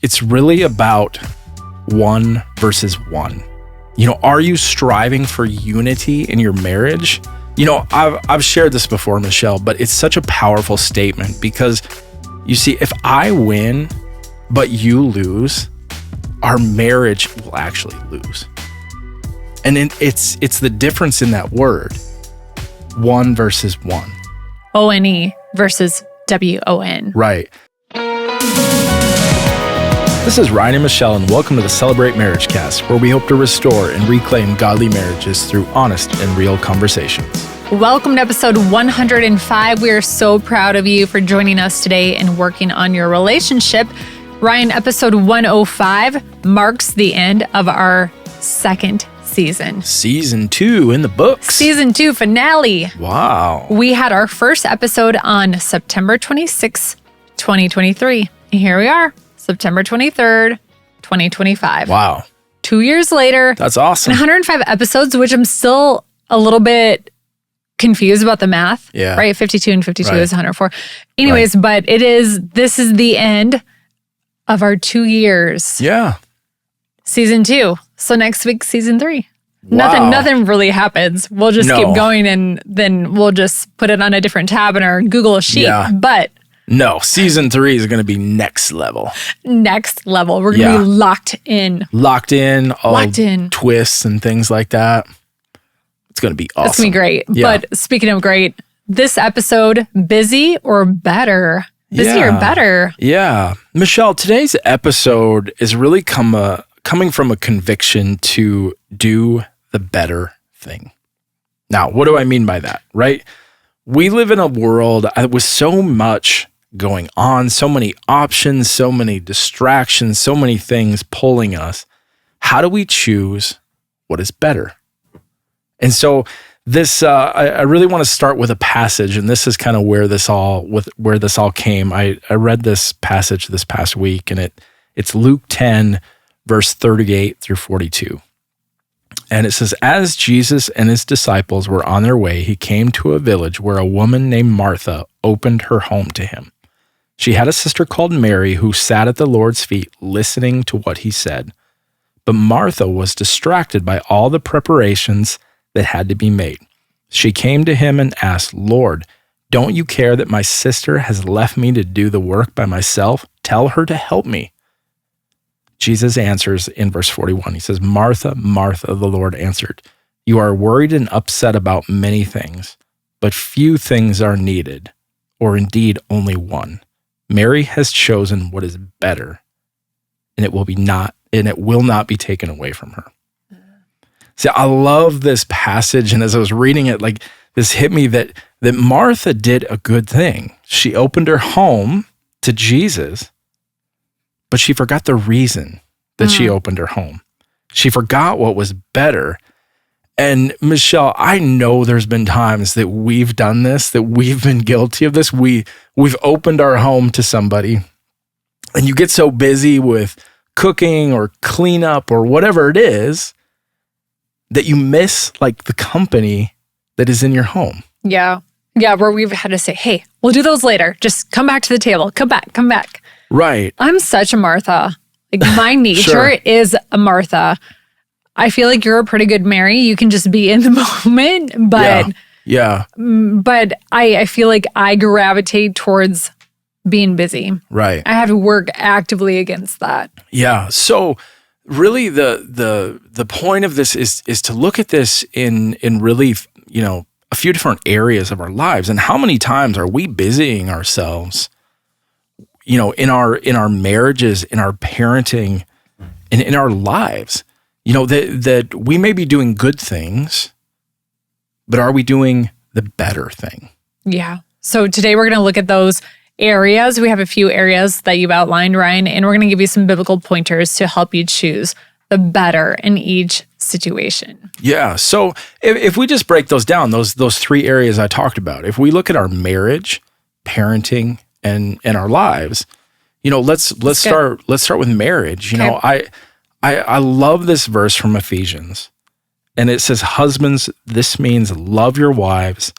it's really about one versus one. Are you striving for unity in your marriage? I've shared this before, Michelle, but it's such a powerful statement because you see, if I win, but you lose, our marriage will actually lose. And it's the difference in that word, one versus one. O-N-E versus W-O-N. Right. This is Ryan and Michelle, and welcome to the Celebrate Marriagecast, where we hope to restore and reclaim godly marriages through honest and real conversations. Welcome to episode 105. We are so proud of you for joining us today and working on your relationship. Ryan, episode 105 marks the end of our second season. Season 2 in the books. Season 2 finale. Wow. We had our first episode on September 26, 2023. And here we are, September 23rd, 2025. Wow. 2 years later. That's awesome. 105 episodes, which I'm still a little bit confused about the math. Yeah. Right? 52 and 52 right. is 104. Anyways, right. But this is the end of our 2 years. Yeah. Season 2. So next week, season 3. Wow. Nothing really happens. We'll just keep going and then we'll just put it on a different tab in our Google sheet. Yeah. But no, season 3 is going to be next level. Next level. We're going to be locked in. Locked in. Twists and things like that. It's going to be awesome. It's going to be great. Yeah. But speaking of great, this episode, busy or better? Busy or better? Yeah. Michelle, today's episode is really coming from a conviction to do the better thing. Now, what do I mean by that, right? We live in a world with so much going on, so many options, so many distractions, so many things pulling us. How do we choose what is better? And so this, I really want to start with a passage, and this is kind of where this all came. I read this passage this past week, and it's Luke 10, verse 38 through 42. And it says, as Jesus and his disciples were on their way, he came to a village where a woman named Martha opened her home to him. She had a sister called Mary who sat at the Lord's feet listening to what he said. But Martha was distracted by all the preparations that had to be made. She came to him and asked, Lord, don't you care that my sister has left me to do the work by myself? Tell her to help me. Jesus answers in verse 41. He says, Martha, Martha, the Lord answered, you are worried and upset about many things, but few things are needed, or indeed only one. Mary has chosen what is better, and it will not be taken away from her. See, I love this passage, and as I was reading it, like this hit me that Martha did a good thing. She opened her home to Jesus, but she forgot the reason that she opened her home. She forgot what was better. And Michelle, I know there's been times that we've done this, that we've been guilty of this. We've opened our home to somebody, and you get so busy with cooking or cleanup or whatever it is that you miss like the company that is in your home. Yeah. Yeah, where we've had to say, hey, we'll do those later. Just come back to the table. Come back. Right. I'm such a Martha. Like my nature Sure. is a Martha. I feel like you're a pretty good Mary. You can just be in the moment, but yeah. But I feel like I gravitate towards being busy. Right. I have to work actively against that. Yeah. So really the point of this is to look at this in really, a few different areas of our lives. And how many times are we busying ourselves, in our marriages, in our parenting, and in our lives, that we may be doing good things, but are we doing the better thing? Yeah. So today we're going to look at those areas. We have a few areas that you've outlined, Ryan, and we're going to give you some biblical pointers to help you choose the better in each situation. Yeah. So if we just break those down, those three areas I talked about, if we look at our marriage, parenting, and our lives, let's start with marriage. Okay. I love this verse from Ephesians, and it says, husbands, this means love your wives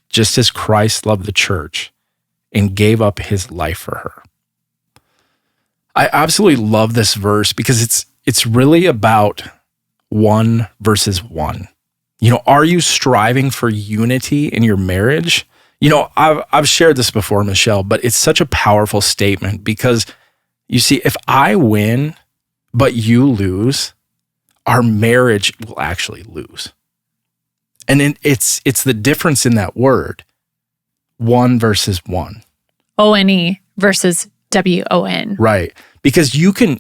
just as Christ loved the church and gave up his life for her. I absolutely love this verse because it's really about one versus one. Are you striving for unity in your marriage? I've shared this before, Michelle, but it's such a powerful statement because you see, if I win, but you lose, our marriage will actually lose. And it's the difference in that word, one versus one. O-N-E versus W-O-N. Right. Because you can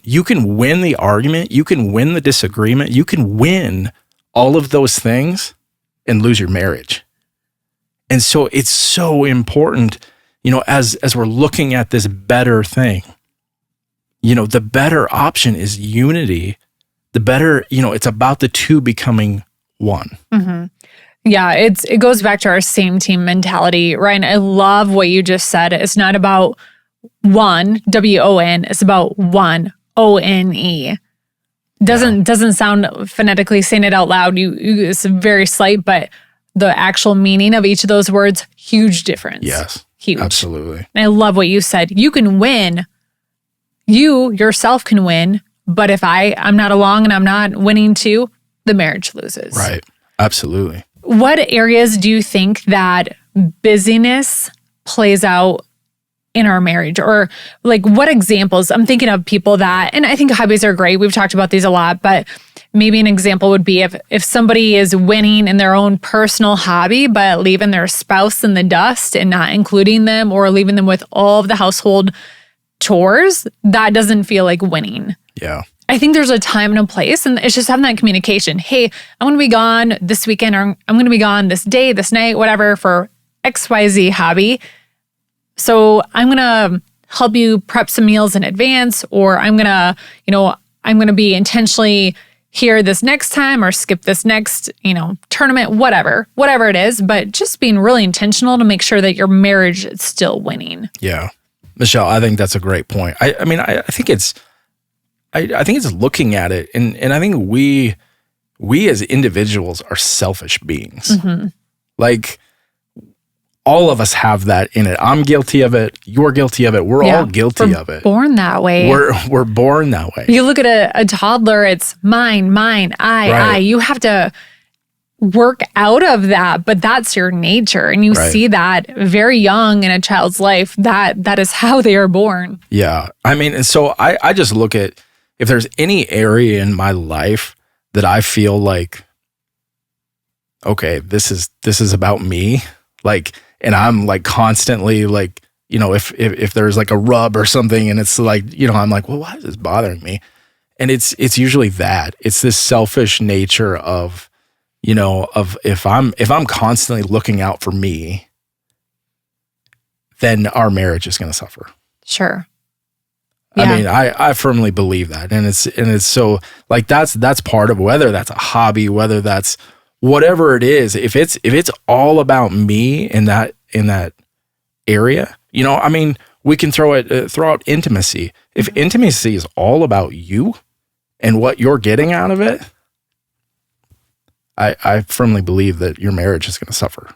win the argument, you can win the disagreement, you can win all of those things and lose your marriage. And so it's so important, as we're looking at this better thing, the better option is unity. The better, it's about the two becoming one. Mm-hmm. Yeah, it goes back to our same team mentality. Ryan, I love what you just said. It's not about one, W-O-N, it's about one, O-N-E. Doesn't sound phonetically, saying it out loud, it's very slight, but the actual meaning of each of those words, huge difference. Yes, huge. Absolutely. And I love what you said. You can win. You yourself can win, but if I'm not along and I'm not winning too, the marriage loses. Right. Absolutely. What areas do you think that busyness plays out in our marriage? Or like what examples? I'm thinking of people that, and I think hobbies are great. We've talked about these a lot, but maybe an example would be if somebody is winning in their own personal hobby, but leaving their spouse in the dust and not including them or leaving them with all of the household chores, that doesn't feel like winning. Yeah. I think there's a time and a place, and it's just having that communication. Hey, I'm going to be gone this weekend, or I'm going to be gone this day, this night, whatever, for XYZ hobby. So I'm going to help you prep some meals in advance, or I'm going to be intentionally here this next time or skip this next, tournament, whatever it is, but just being really intentional to make sure that your marriage is still winning. Yeah. Michelle, I think that's a great point. I think it's looking at it, and I think we as individuals are selfish beings. Mm-hmm. Like all of us have that in it. I'm guilty of it. You're guilty of it. We're all guilty of it. Born that way. We're born that way. You look at a toddler, it's mine, I. You have to work out of that, but that's your nature. And you see that very young in a child's life, that is how they are born. Yeah. And so I just look at, if there's any area in my life that I feel like, okay, this is about me, like, and I'm like constantly like, if there's like a rub or something and it's like, I'm like, well, why is this bothering me? And it's usually that. It's this selfish nature of, of if I'm constantly looking out for me, then our marriage is going to suffer. Sure. Yeah. I firmly believe that. And it's so like, that's part of, whether that's a hobby, whether that's whatever it is, if it's all about me in that area, we can throw out intimacy. If intimacy is all about you and what you're getting out of it, I firmly believe that your marriage is going to suffer.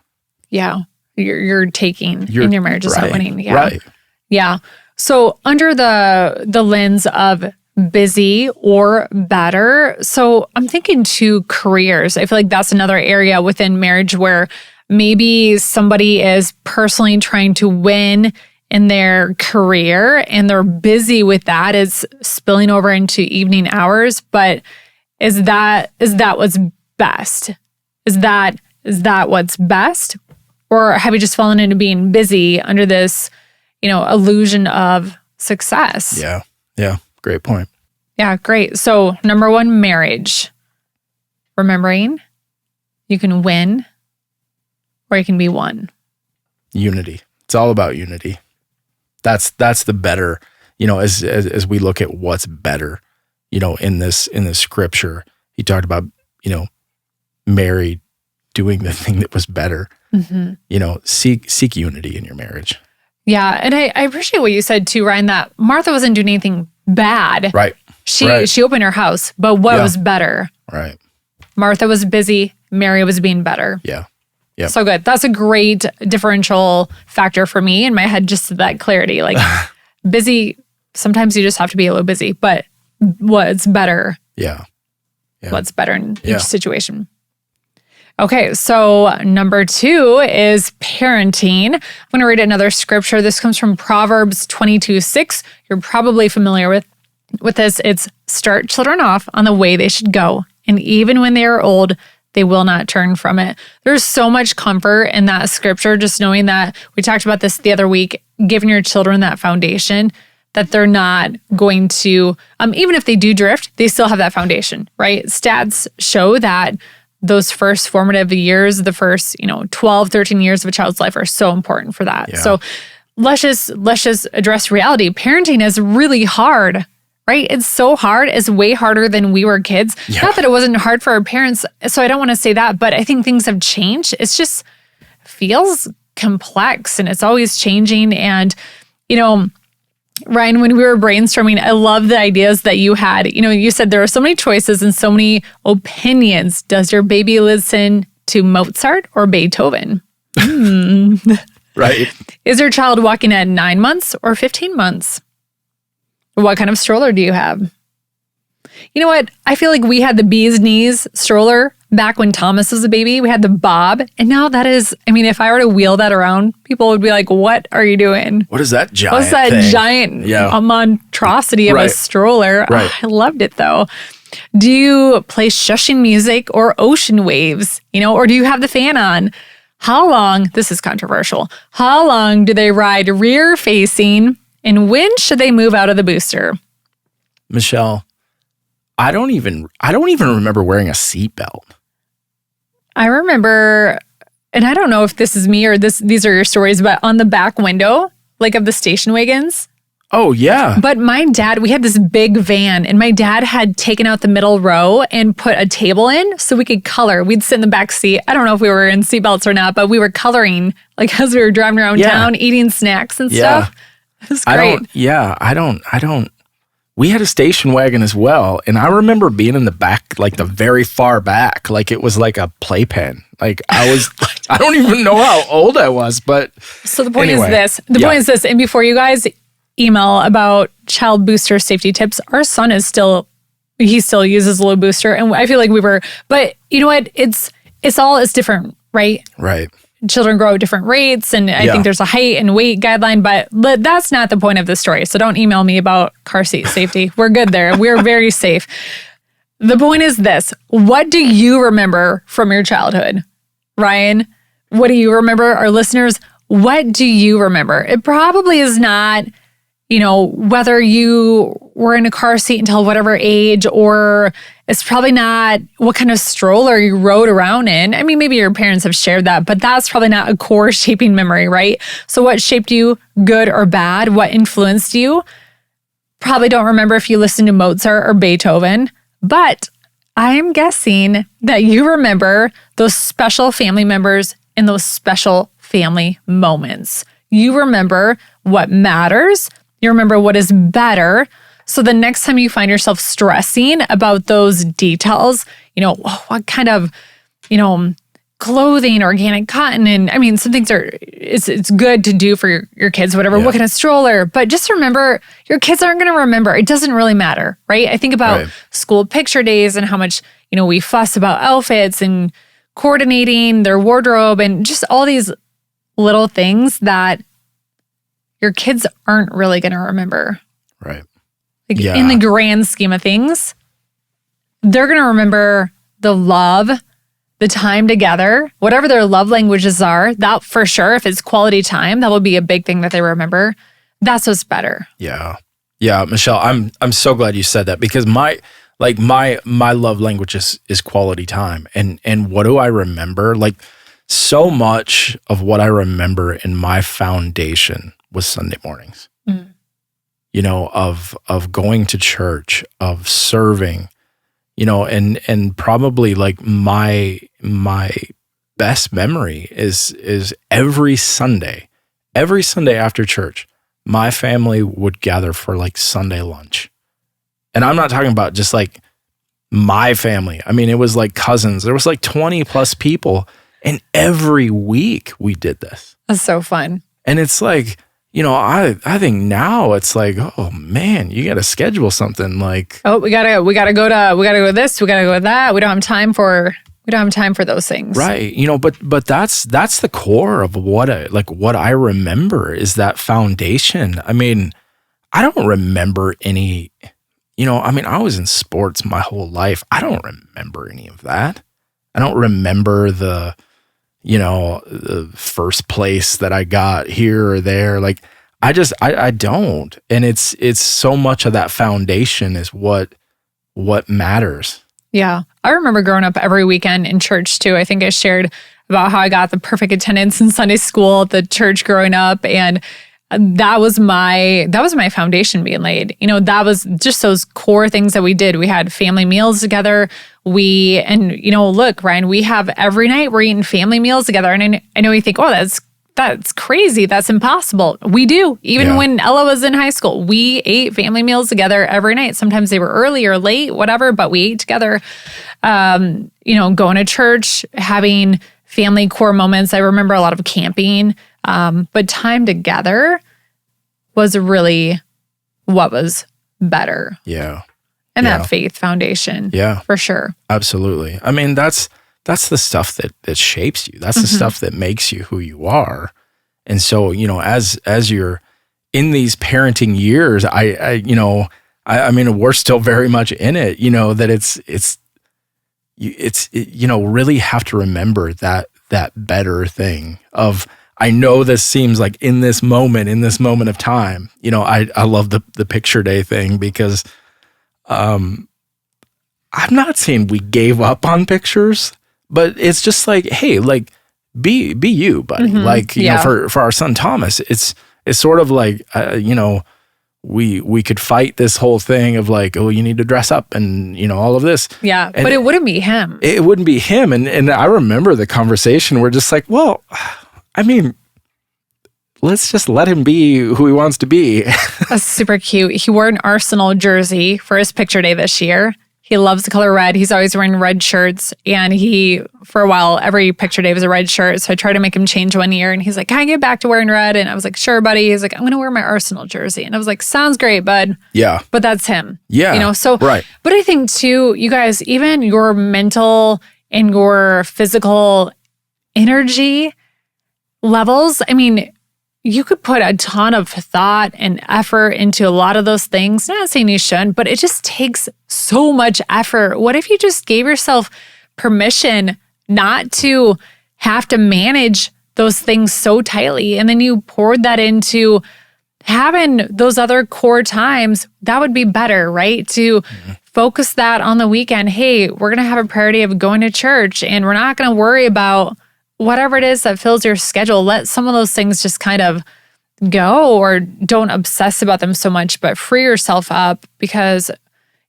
Yeah. You're taking and your marriage is not winning. Yeah. Right. Yeah. So under the lens of busy or better, so I'm thinking too, careers. I feel like that's another area within marriage where maybe somebody is personally trying to win in their career and they're busy with that, is spilling over into evening hours. But is that what's best? Is that what's best? Or have you just fallen into being busy under this, illusion of success? Yeah. Yeah. Great point. Yeah. Great. So 1, marriage. Remembering you can win or you can be one. Unity. It's all about unity. That's the better, as we look at what's better, in this scripture, he talked about, Mary doing the thing that was better. Mm-hmm. Seek unity in your marriage. Yeah. And I appreciate what you said too, Ryan, that Martha wasn't doing anything bad. Right. She opened her house, but what was better? Right. Martha was busy. Mary was being better. Yeah. Yeah. So good. That's a great differential factor for me in my head, just that clarity. Like busy sometimes you just have to be a little busy, but what's better? Yeah. What's better in each situation? Okay, so number 2 is parenting. I'm going to read another scripture. This comes from Proverbs 22:6. You're probably familiar with this. It's start children off on the way they should go, and even when they are old, they will not turn from it. There's so much comfort in that scripture, just knowing that we talked about this the other week, giving your children that foundation, that they're not going to, even if they do drift, they still have that foundation, right? Stats show that those first formative years, the first, 12, 13 years of a child's life are so important for that. Yeah. So let's just address reality. Parenting is really hard, right? It's so hard. It's way harder than we were kids. Yeah. Not that it wasn't hard for our parents. So I don't want to say that, but I think things have changed. It's just feels complex and it's always changing. And, Ryan, when we were brainstorming, I love the ideas that you had. You said there are so many choices and so many opinions. Does your baby listen to Mozart or Beethoven? Right. Is your child walking at 9 months or 15 months? What kind of stroller do you have? You know what? I feel like we had the bee's knees stroller back when Thomas was a baby. We had the Bob. And now that is, if I were to wheel that around, people would be like, what are you doing? What is that giant What's that thing? giant monstrosity of a Right. stroller? Right. Oh, I loved it though. Do you play shushing music or ocean waves? Or do you have the fan on? How long, this is controversial, how long do they ride rear facing and when should they move out of the booster? Michelle, I don't even remember wearing a seatbelt. I remember, and I don't know if this is me or these are your stories, but on the back window, like of the station wagons. Oh, yeah. But my dad, we had this big van and my dad had taken out the middle row and put a table in so we could color. We'd sit in the back seat. I don't know if we were in seatbelts or not, but we were coloring like as we were driving around town, eating snacks and stuff. It was great. I don't. We had a station wagon as well. And I remember being in the back, like the very far back, like it was like a playpen. Like I don't even know how old I was, but. So the point anyway, is this. The point is this. And before you guys email about child booster safety tips, our son he still uses a low booster. And I feel like but you know what? It's different, right? Right. Children grow at different rates, and I think there's a height and weight guideline, but that's not the point of the story. So don't email me about car seat safety. We're good there. We're very safe. The point is this. What do you remember from your childhood? Ryan, what do you remember? Our listeners, what do you remember? It probably is not, whether you were in a car seat until whatever age, or it's probably not what kind of stroller you rode around in. Maybe your parents have shared that, but that's probably not a core shaping memory, right? So what shaped you, good or bad? What influenced you? Probably don't remember if you listened to Mozart or Beethoven, but I'm guessing that you remember those special family members and those special family moments. You remember what matters. You remember what is better. So the next time you find yourself stressing about those details, what kind of, clothing, organic cotton, and some things it's good to do for your kids, whatever, what kind of stroller. But just remember, your kids aren't going to remember. It doesn't really matter, right? I think about school picture days and how much, we fuss about outfits and coordinating their wardrobe and just all these little things that your kids aren't really going to remember. Right. In the grand scheme of things, they're going to remember the love, the time together, whatever their love languages are. That for sure, if it's quality time, that will be a big thing that they remember. That's what's better. Yeah. Yeah, Michelle, I'm so glad you said that, because my love language is quality time. And what do I remember? Like, so much of what I remember in my foundation was Sunday mornings. Of going to church, of serving, and probably like my best memory is every Sunday after church, my family would gather for like Sunday lunch. And I'm not talking about just like my family. It was like cousins. There was like 20 plus people, and every week we did this. That's so fun. And it's like, I think now it's like, oh man, you got to schedule something like, oh, we gotta go this, we gotta go that. We don't have time for those things. Right. But that's the core of what I remember is that foundation. I mean, I don't remember any, I was in sports my whole life. I don't remember any of that. I don't remember the first place that I got here or there. Like, I don't. And it's so much of that foundation is what matters. Yeah. I remember growing up every weekend in church too. I think I shared about how I got the perfect attendance in Sunday school at the church growing up. And that was my foundation being laid. That was just those core things that we did. We had family meals together. Look, Ryan, we have every night we're eating family meals together. And I know you think, oh, that's crazy. That's impossible. We do. Even when Ella was in high school, we ate family meals together every night. Sometimes they were early or late, whatever, but we ate together. Going to church, having family core moments. I remember a lot of camping. But time together was really what was better. Yeah. And that faith foundation. Yeah. For sure. Absolutely. I mean, that's the stuff that shapes you. That's the stuff that makes you who you are. And so, as you're in these parenting years, I mean, we're still very much in it, that really have to remember that better thing of, I know this seems like in this moment of time, I love the picture day thing because, I'm not saying we gave up on pictures, but it's just like, hey, like be you, buddy. Like, for our son Thomas, it's sort of like, we could fight this whole thing of like, oh, you need to dress up and, all of this. Yeah. And but it wouldn't be him. It wouldn't be him. And I remember the conversation. We're just like, well, I mean, let's just let him be who he wants to be. That's super cute. He wore an Arsenal jersey for his picture day this year. He loves the color red. He's always wearing red shirts. And for a while, every picture day was a red shirt. So I tried to make him change one year. And he's like, can I get back to wearing red? And I was like, sure, buddy. He's like, I'm going to wear my Arsenal jersey. And I was like, sounds great, bud. Yeah. But that's him. Yeah. Right. But I think too, you guys, even your mental and your physical energy levels, I mean, you could put a ton of thought and effort into a lot of those things. Not saying you shouldn't, but it just takes so much effort. What if you just gave yourself permission not to have to manage those things so tightly, and then you poured that into having those other core times? That would be better, right? To focus that on the weekend. Hey, we're going to have a priority of going to church, and we're not going to worry about whatever it is that fills your schedule. Let some of those things just kind of go, or don't obsess about them so much, but free yourself up because,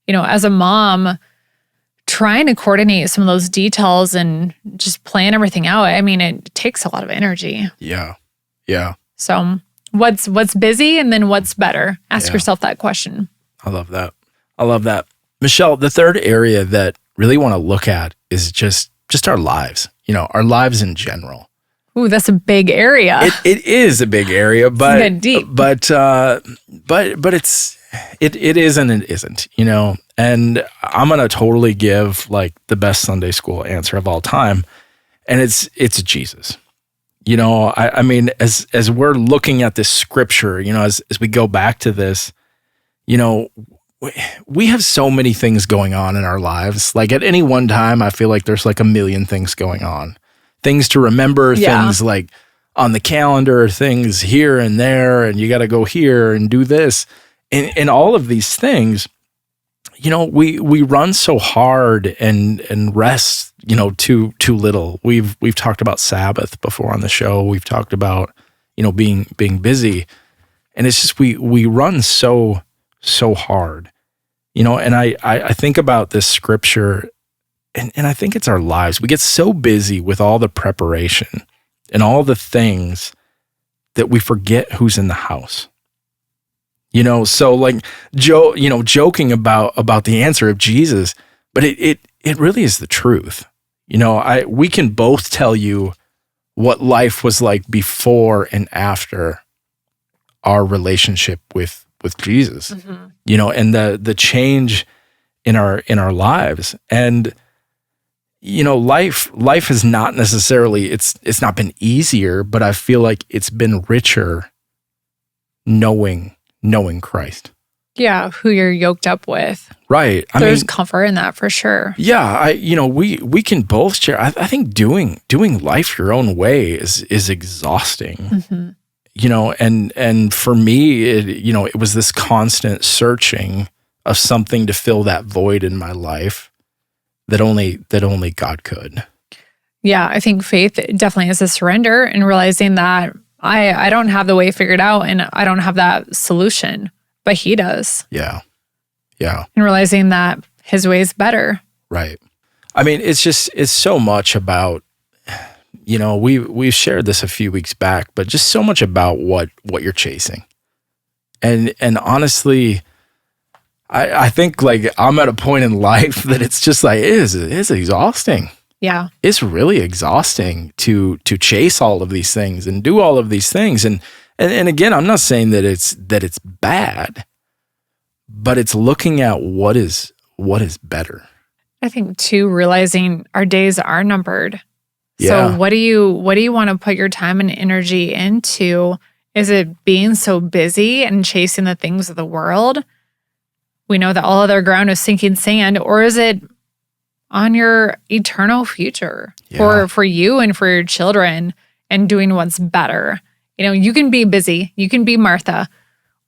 as a mom, trying to coordinate some of those details and just plan everything out, I mean, it takes a lot of energy. Yeah. Yeah. So what's busy and then what's better? Ask yourself that question. I love that. Michelle, the third area that really want to look at is just our lives. Our lives in general. Ooh, that's a big area. It is a big area, but it's deep. But it is and it isn't. And I'm gonna totally give like the best Sunday school answer of all time, and it's Jesus. I mean, as we're looking at this scripture, as we go back to this, we have so many things going on in our lives. Like at any one time, I feel like there's like a million things going on. Things to remember, things like on the calendar, things here and there, and you got to go here and do this. And all of these things, we run so hard and rest, too little. We've talked about Sabbath before on the show. We've talked about, being busy. And it's just we run so hard. And I think about this scripture, and I think it's our lives. We get so busy with all the preparation and all the things that we forget who's in the house. So like joking about the answer of Jesus, but it really is the truth. We can both tell you what life was like before and after our relationship with Jesus, and the change in our lives. And, life is not necessarily, it's not been easier, but I feel like it's been richer knowing Christ. Yeah, who you're yoked up with. Right. There's comfort in that for sure. Yeah, we can both share. I think doing life your own way is exhausting. And for me, it was this constant searching of something to fill that void in my life that only God could. Yeah, I think faith definitely is a surrender and realizing that I don't have the way figured out and I don't have that solution, but He does. Yeah. Yeah. And realizing that His way is better. Right. It's so much about, we've shared this a few weeks back, but just so much about what you're chasing. And honestly, I think like I'm at a point in life that it's just like, it's exhausting. Yeah. It's really exhausting to chase all of these things and do all of these things. And again, I'm not saying that it's bad, but it's looking at what is better. I think too, realizing our days are numbered. Yeah. So what do you want to put your time and energy into? Is it being so busy and chasing the things of the world? We know that all other ground is sinking sand, or is it on your eternal future for you and for your children and doing what's better? You can be busy, you can be Martha,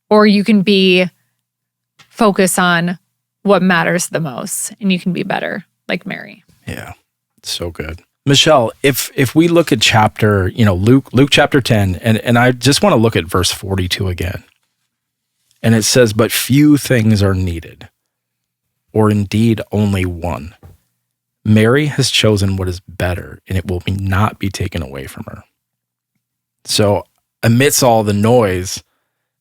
or you can be focus on what matters the most, and you can be better like Mary. Yeah, so good. Michelle, if we look at chapter, Luke chapter 10, and I just want to look at verse 42 again. And it says, "But few things are needed, or indeed only one. Mary has chosen what is better, and it will not be taken away from her." So amidst all the noise,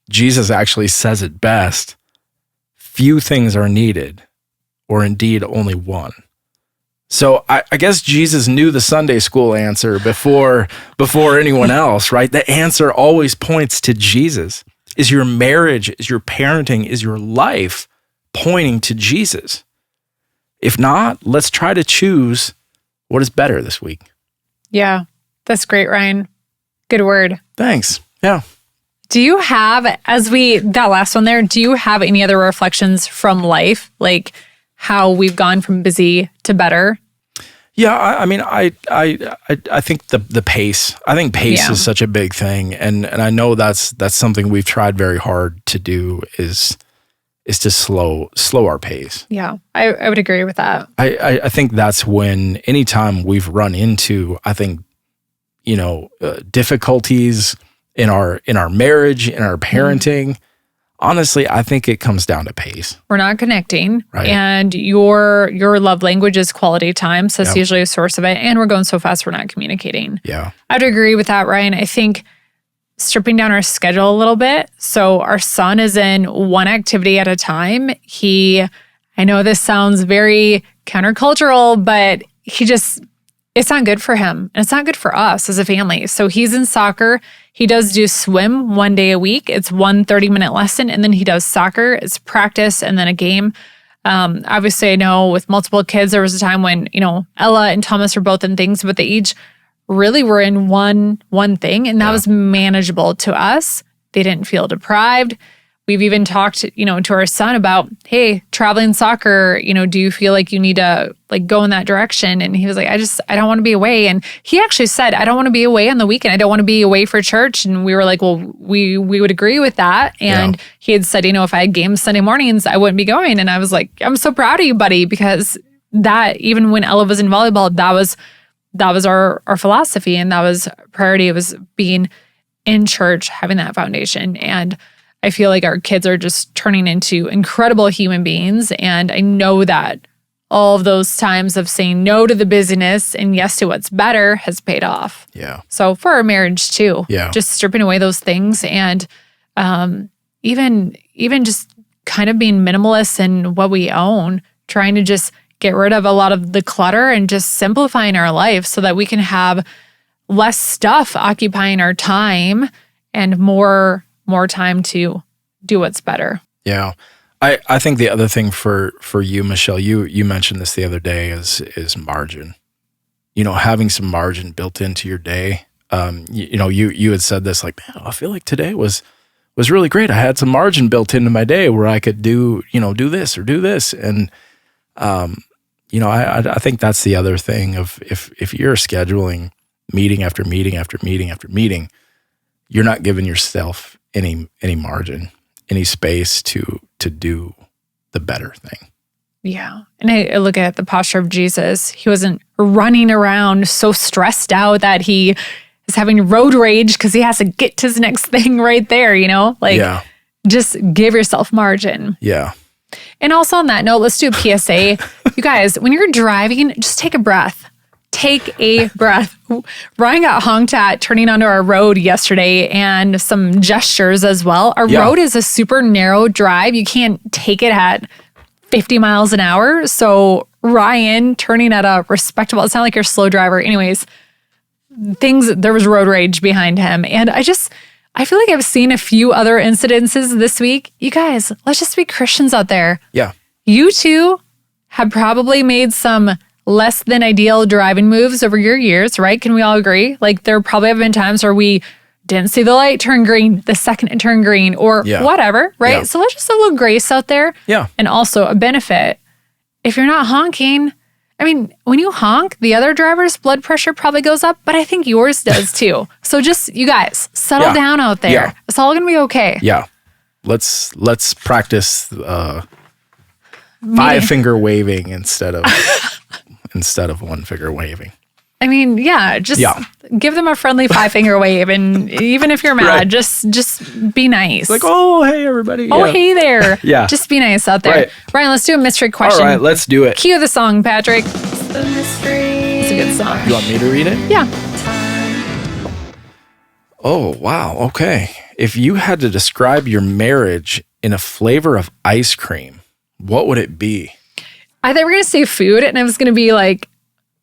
Jesus actually says it best. Few things are needed, or indeed only one. So I guess Jesus knew the Sunday school answer before anyone else, right? The answer always points to Jesus. Is your marriage, is your parenting, is your life pointing to Jesus? If not, let's try to choose what is better this week. Yeah, that's great, Ryan. Good word. Thanks. Yeah. Do you have, that last one there, do you have any other reflections from life, like how we've gone from busy to better? Yeah, I think the pace. I think pace is such a big thing, and I know that's something we've tried very hard to do is to slow our pace. Yeah, I would agree with that. I think that's when anytime we've run into, I think, difficulties in our marriage, in our parenting. Honestly, I think it comes down to pace. We're not connecting, right. And your love language is quality time, so it's usually a source of it. And we're going so fast, we're not communicating. Yeah, I'd agree with that, Ryan. I think stripping down our schedule a little bit. So our son is in one activity at a time. I know this sounds very countercultural, but it's not good for him. And it's not good for us as a family. So he's in soccer. He does do swim one day a week. It's 1 30-minute lesson. And then he does soccer. It's practice and then a game. Obviously, I know with multiple kids, there was a time when, Ella and Thomas were both in things, but they each really were in one thing. And that was manageable to us. They didn't feel deprived. We've even talked, to our son about, hey, traveling soccer, do you feel like you need to go in that direction? And he was like, I don't want to be away. And he actually said, I don't want to be away on the weekend. I don't want to be away for church. And we were like, well, we would agree with that. And he had said, if I had games Sunday mornings, I wouldn't be going. And I was like, I'm so proud of you, buddy, because that, even when Ella was in volleyball, that was our philosophy. And that was priority. It was being in church, having that foundation. And I feel like our kids are just turning into incredible human beings. And I know that all of those times of saying no to the busyness and yes to what's better has paid off. Yeah. So for our marriage too, just stripping away those things and even just kind of being minimalist in what we own, trying to just get rid of a lot of the clutter and just simplifying our life so that we can have less stuff occupying our time and more more time to do what's better. Yeah. I think the other thing for you, Michelle, you mentioned this the other day is margin. Having some margin built into your day. You had said this like, man, I feel like today was really great. I had some margin built into my day where I could do this or do this. And, I think that's the other thing of if you're scheduling meeting after meeting after meeting after meeting, you're not giving yourself any margin, any space to do the better thing. Yeah. And I look at the posture of Jesus. He wasn't running around so stressed out that he is having road rage because he has to get to his next thing right there, Just give yourself margin. Yeah. And also on that note, let's do a PSA. You guys, when you're driving, just take a breath. Take a breath. Ryan got honked at turning onto our road yesterday and some gestures as well. Our road is a super narrow drive. You can't take it at 50 miles an hour. So Ryan turning at a respectable, it's not like you're a slow driver. Anyways, there was road rage behind him. And I feel like I've seen a few other incidences this week. You guys, let's just be Christians out there. Yeah. You too have probably made some less than ideal driving moves over your years, right? Can we all agree? Like there probably have been times where we didn't see the light turn green the second it turned green or whatever, right? Yeah. So let's just have a little grace out there. Yeah. And also a benefit. If you're not honking, when you honk, the other driver's blood pressure probably goes up, but I think yours does too. So just, you guys, settle down out there. Yeah. It's all going to be okay. Yeah. Let's practice 5-finger waving instead of 1-finger waving. Just give them a friendly 5-finger wave. And even if you're mad, just be nice. Like, oh, hey, everybody. Oh, hey there. Yeah. Just be nice out there. Right. Ryan, let's do a mystery question. All right, let's do it. Cue the song, Patrick. It's the mystery. It's a good song. You want me to read it? Yeah. Oh, wow. Okay. If you had to describe your marriage in a flavor of ice cream, what would it be? I thought we were going to say food, and I was going to be like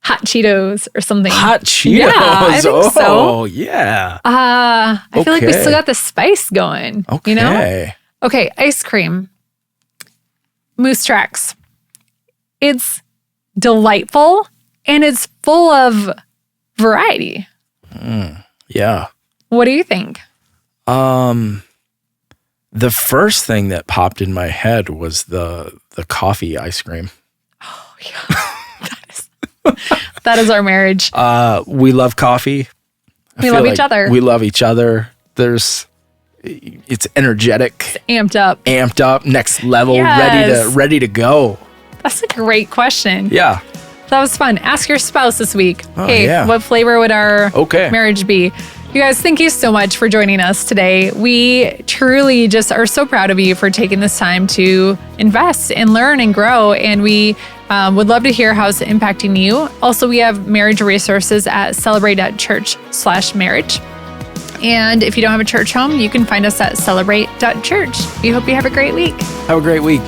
hot Cheetos or something. Hot Cheetos? Yeah, I think so. Oh, yeah. I feel like we still got the spice going. Okay. Okay, ice cream. Moose Tracks. It's delightful, and it's full of variety. Yeah. What do you think? The first thing that popped in my head was the coffee ice cream. Oh, yeah. That is our marriage. We love coffee. We love each other. We love each other. It's energetic. It's amped up. Next level, Yes. ready to go. That's a great question. Yeah. That was fun. Ask your spouse this week. Oh, hey, yeah. what flavor would our Okay. marriage be? You guys, thank you so much for joining us today. We truly just are so proud of you for taking this time to invest and learn and grow. And we would love to hear how it's impacting you. Also, we have marriage resources at Celebrate.church/marriage. And if you don't have a church home, you can find us at Celebrate.church. We hope you have a great week. Have a great week.